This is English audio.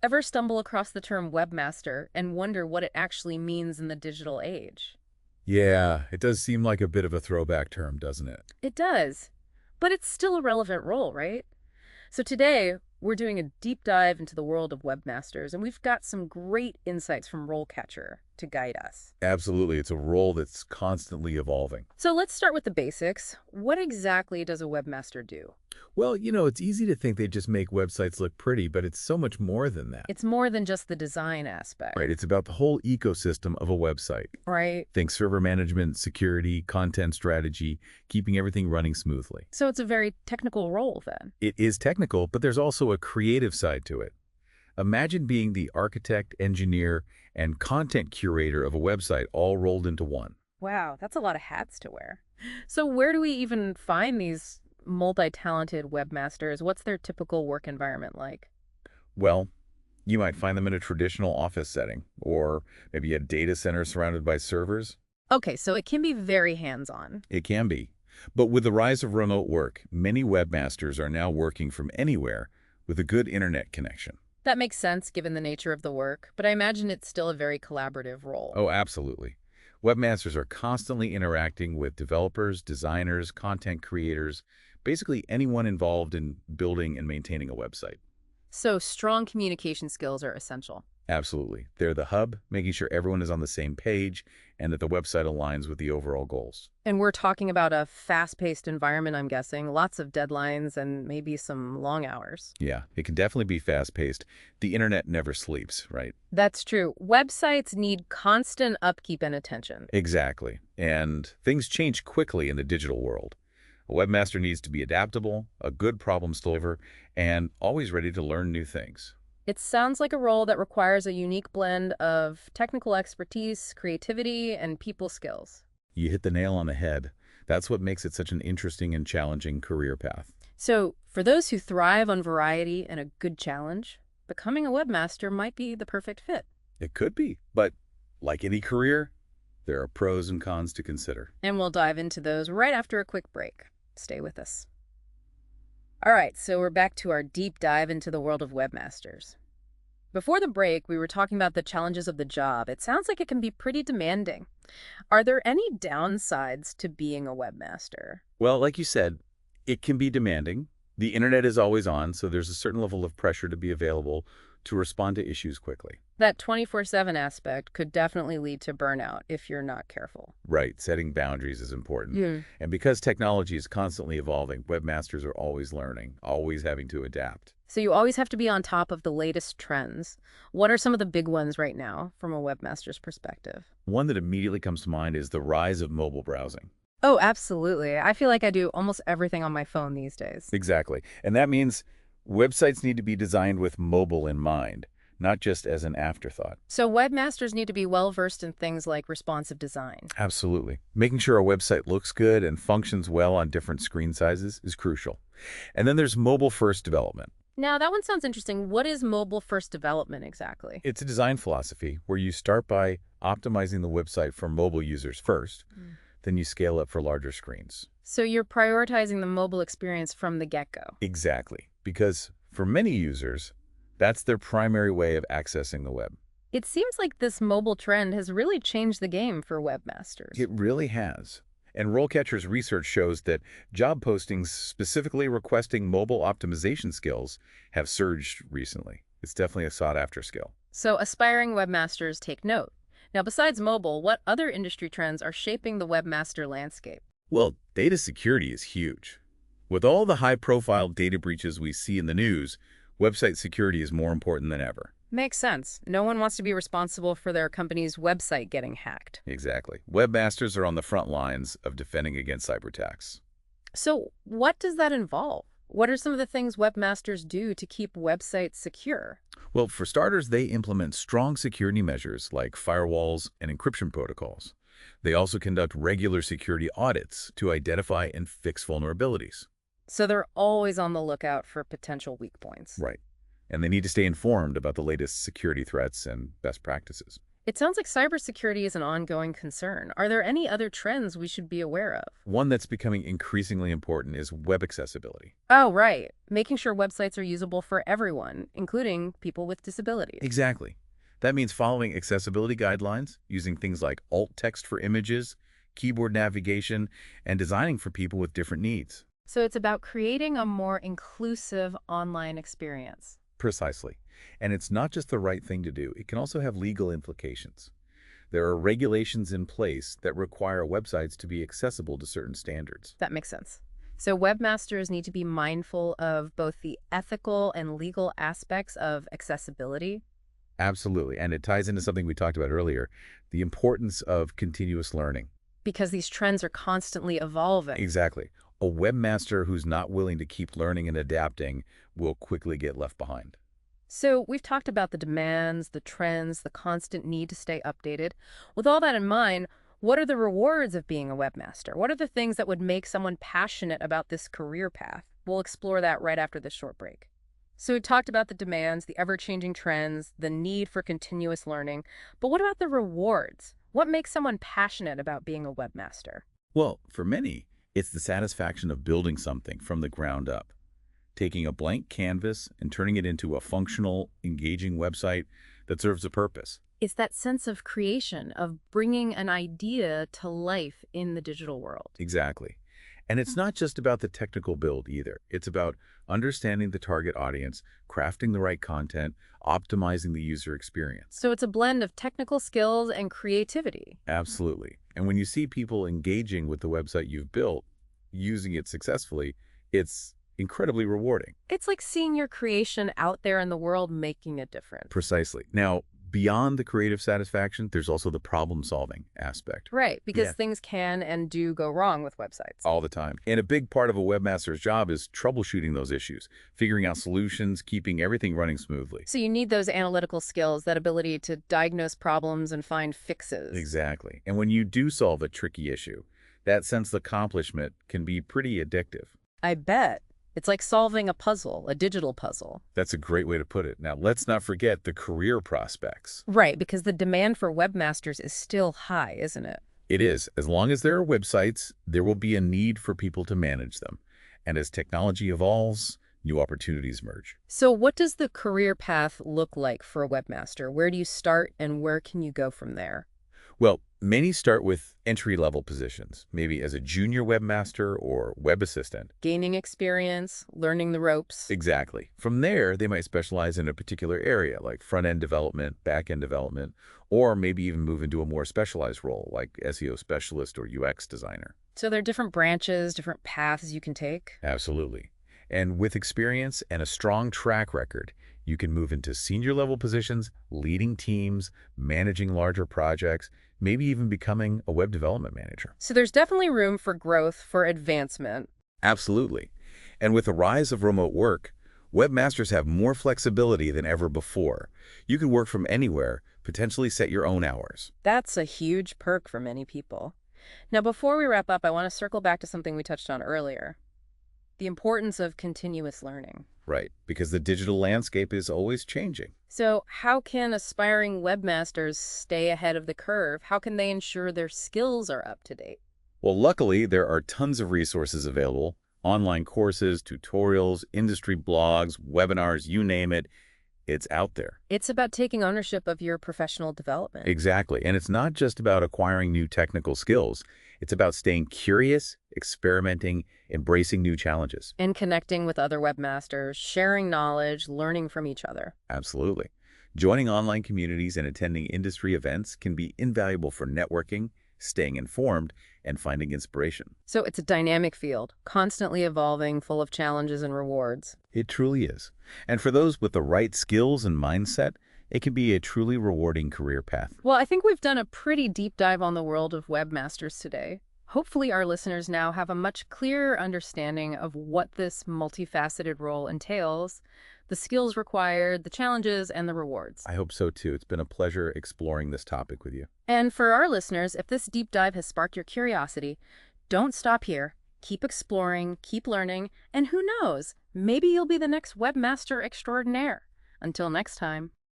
Ever stumble across the term webmaster and wonder what it actually means in the digital age? Yeah, it does seem like a bit of a throwback term, doesn't it? It does, but it's still a relevant role, right? So today, we're doing a deep dive into the world of webmasters, and we've got some great insights from RoleCatcher to guide us. Absolutely. It's a role that's constantly evolving. So let's start with the basics. What exactly does a webmaster do? Well, it's easy to think they just make websites look pretty, but it's so much more than that. It's more than just the design aspect, Right? It's about the whole ecosystem of a website. right? Think server management, security, content strategy, keeping everything running smoothly. So it's a very technical role then. It is technical, but there's also a creative side to it. Imagine being the architect, engineer, and content curator of a website all rolled into one. Wow, that's a lot of hats to wear. So where do we even find these multi-talented webmasters? What's their typical work environment like? Well, you might find them in a traditional office setting, or maybe a data center surrounded by servers. Okay, so it can be very hands-on. It can be. But with the rise of remote work, many webmasters are now working from anywhere with a good internet connection. That makes sense given the nature of the work, but I imagine it's still a very collaborative role. Oh, absolutely. Webmasters are constantly interacting with developers, designers, content creators, basically anyone involved in building and maintaining a website. So strong communication skills are essential. Absolutely. They're the hub, making sure everyone is on the same page and that the website aligns with the overall goals. And we're talking about a fast-paced environment, I'm guessing, lots of deadlines and maybe some long hours. Yeah, it can definitely be fast-paced. The internet never sleeps, right? That's true. Websites need constant upkeep and attention. Exactly. And things change quickly in the digital world. A webmaster needs to be adaptable, a good problem solver, and always ready to learn new things. It sounds like a role that requires a unique blend of technical expertise, creativity, and people skills. You hit the nail on the head. That's what makes it such an interesting and challenging career path. So, for those who thrive on variety and a good challenge, becoming a webmaster might be the perfect fit. It could be, but like any career, there are pros and cons to consider. And we'll dive into those right after a quick break. Stay with us. All right, so we're back to our deep dive into the world of webmasters. Before the break, we were talking about the challenges of the job. It sounds like it can be pretty demanding. Are there any downsides to being a webmaster? Well, like you said, it can be demanding. The internet is always on, so there's a certain level of pressure to be available to respond to issues quickly. That 24/7 aspect could definitely lead to burnout if you're not careful. Right, setting boundaries is important. Yeah. And because technology is constantly evolving, webmasters are always learning, always having to adapt. So you always have to be on top of the latest trends. What are some of the big ones right now from a webmaster's perspective? One that immediately comes to mind is the rise of mobile browsing. Oh, absolutely. I feel like I do almost everything on my phone these days. Exactly. And that means websites need to be designed with mobile in mind, not just as an afterthought. So webmasters need to be well versed in things like responsive design. Absolutely. Making sure a website looks good and functions well on different screen sizes is crucial. And then there's mobile-first development. Now, that one sounds interesting. What is mobile first development exactly? It's a design philosophy where you start by optimizing the website for mobile users first, then you scale up for larger screens. So you're prioritizing the mobile experience from the get-go. Exactly. Because for many users, that's their primary way of accessing the web. It seems like this mobile trend has really changed the game for webmasters. It really has. And RoleCatcher's research shows that job postings specifically requesting mobile optimization skills have surged recently. It's definitely a sought-after skill. So aspiring webmasters take note. Now, besides mobile, what other industry trends are shaping the webmaster landscape? Well, data security is huge. With all the high-profile data breaches we see in the news, website security is more important than ever. Makes sense. No one wants to be responsible for their company's website getting hacked. Exactly. Webmasters are on the front lines of defending against cyber attacks. So what does that involve? What are some of the things webmasters do to keep websites secure? Well, for starters, they implement strong security measures like firewalls and encryption protocols. They also conduct regular security audits to identify and fix vulnerabilities. So they're always on the lookout for potential weak points. Right. And they need to stay informed about the latest security threats and best practices. It sounds like cybersecurity is an ongoing concern. Are there any other trends we should be aware of? One that's becoming increasingly important is web accessibility. Oh, right. Making sure websites are usable for everyone, including people with disabilities. Exactly. That means following accessibility guidelines, using things like alt text for images, keyboard navigation, and designing for people with different needs. So it's about creating a more inclusive online experience. Precisely. And it's not just the right thing to do, it can also have legal implications. There are regulations in place that require websites to be accessible to certain standards. That makes sense. So webmasters need to be mindful of both the ethical and legal aspects of accessibility. Absolutely. And it ties into something we talked about earlier, the importance of continuous learning. Because these trends are constantly evolving. Exactly. A webmaster who's not willing to keep learning and adapting will quickly get left behind. So we've talked about the demands, the trends, the constant need to stay updated. With all that in mind, what are the rewards of being a webmaster? What are the things that would make someone passionate about this career path? We'll explore that right after this short break. So we talked about the demands, the ever-changing trends, the need for continuous learning. But what about the rewards? What makes someone passionate about being a webmaster? Well, for many, it's the satisfaction of building something from the ground up. Taking a blank canvas and turning it into a functional, engaging website that serves a purpose. It's that sense of creation, of bringing an idea to life in the digital world. Exactly. And it's not just about the technical build either. It's about understanding the target audience, crafting the right content, optimizing the user experience. So it's a blend of technical skills and creativity. Absolutely. And when you see people engaging with the website you've built, using it successfully, it's incredibly rewarding. It's like seeing your creation out there in the world making a difference. Precisely. Now, beyond the creative satisfaction, there's also the problem-solving aspect. Right, because Yeah. things can and do go wrong with websites. All the time. And a big part of a webmaster's job is troubleshooting those issues, figuring out solutions, keeping everything running smoothly. So you need those analytical skills, that ability to diagnose problems and find fixes. Exactly. And when you do solve a tricky issue, that sense of accomplishment can be pretty addictive. I bet. It's like solving a puzzle, a digital puzzle. That's a great way to put it. Now, let's not forget the career prospects. Right, because the demand for webmasters is still high, isn't it? It is. As long as there are websites, there will be a need for people to manage them. And as technology evolves, new opportunities emerge. So what does the career path look like for a webmaster? Where do you start and where can you go from there? Well, many start with entry-level positions, maybe as a junior webmaster or web assistant. Gaining experience, learning the ropes. Exactly. From there, they might specialize in a particular area, like front-end development, back-end development, or maybe even move into a more specialized role, like SEO specialist or UX designer. So there are different branches, different paths you can take. Absolutely. And with experience and a strong track record, you can move into senior-level positions, leading teams, managing larger projects, maybe even becoming a web development manager. So there's definitely room for growth, for advancement. Absolutely. And with the rise of remote work, webmasters have more flexibility than ever before. You can work from anywhere, potentially set your own hours. That's a huge perk for many people. Now, before we wrap up, I want to circle back to something we touched on earlier. The importance of continuous learning. Right, because the digital landscape is always changing. So how can aspiring webmasters stay ahead of the curve? How can they ensure their skills are up to date? Well, luckily, there are tons of resources available. Online courses, tutorials, industry blogs, webinars, you name it. It's out there. It's about taking ownership of your professional development. Exactly. And it's not just about acquiring new technical skills. It's about staying curious, experimenting, embracing new challenges. And connecting with other webmasters, sharing knowledge, learning from each other. Absolutely. Joining online communities and attending industry events can be invaluable for networking, staying informed, and finding inspiration. So it's a dynamic field, constantly evolving, full of challenges and rewards. It truly is. And for those with the right skills and mindset, it can be a truly rewarding career path. Well, I think we've done a pretty deep dive on the world of webmasters today. Hopefully our listeners now have a much clearer understanding of what this multifaceted role entails, the skills required, the challenges, and the rewards. I hope so too. It's been a pleasure exploring this topic with you. And for our listeners, if this deep dive has sparked your curiosity, don't stop here. Keep exploring, keep learning, and who knows, maybe you'll be the next webmaster extraordinaire. Until next time.